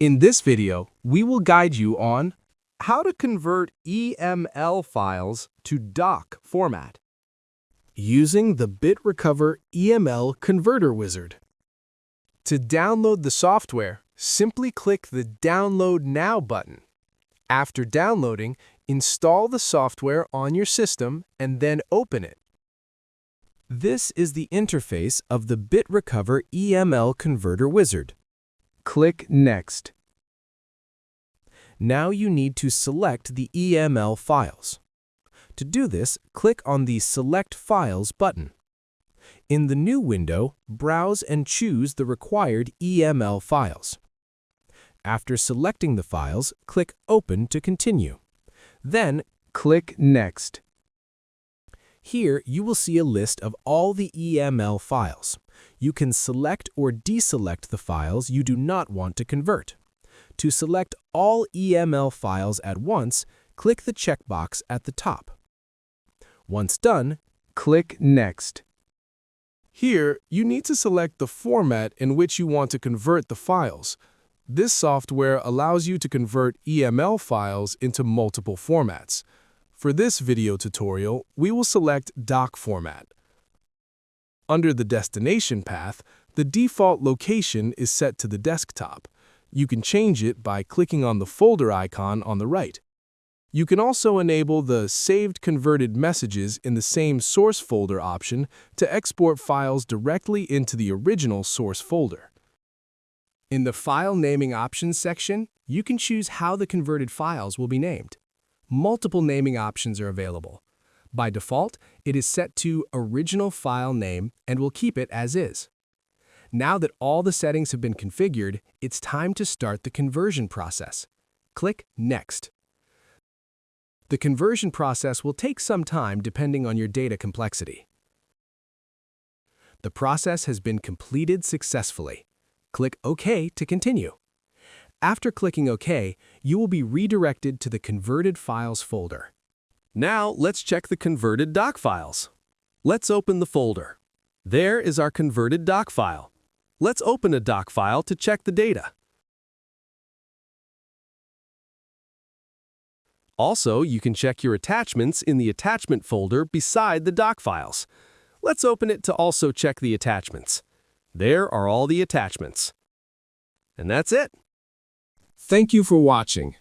In this video, we will guide you on how to convert EML files to DOC format using the BitRecover EML Converter Wizard. To download the software, simply click the Download Now button. After downloading, install the software on your system and then open it. This is the interface of the BitRecover EML Converter Wizard. Click Next. Now you need to select the EML files. To do this, click on the Select Files button. In the new window, browse and choose the required EML files. After selecting the files, click Open to continue. Then, click Next. Here, you will see a list of all the EML files. You can select or deselect the files you do not want to convert. To select all EML files at once, click the checkbox at the top. Once done, click Next. Here, you need to select the format in which you want to convert the files. This software allows you to convert EML files into multiple formats. For this video tutorial, we will select DOC format. Under the destination path, the default location is set to the desktop. You can change it by clicking on the folder icon on the right. You can also enable the Saved Converted Messages in the same source folder option to export files directly into the original source folder. In the File Naming Options section, you can choose how the converted files will be named. Multiple naming options are available. By default, it is set to Original File Name and will keep it as is. Now that all the settings have been configured, it's time to start the conversion process. Click Next. The conversion process will take some time depending on your data complexity. The process has been completed successfully. Click OK to continue. After clicking OK, you will be redirected to the Converted Files folder. Now, let's check the converted DOC files. Let's open the folder. There is our converted DOC file. Let's open a DOC file to check the data. Also, you can check your attachments in the attachment folder beside the DOC files. Let's open it to also check the attachments. There are all the attachments. And that's it. Thank you for watching.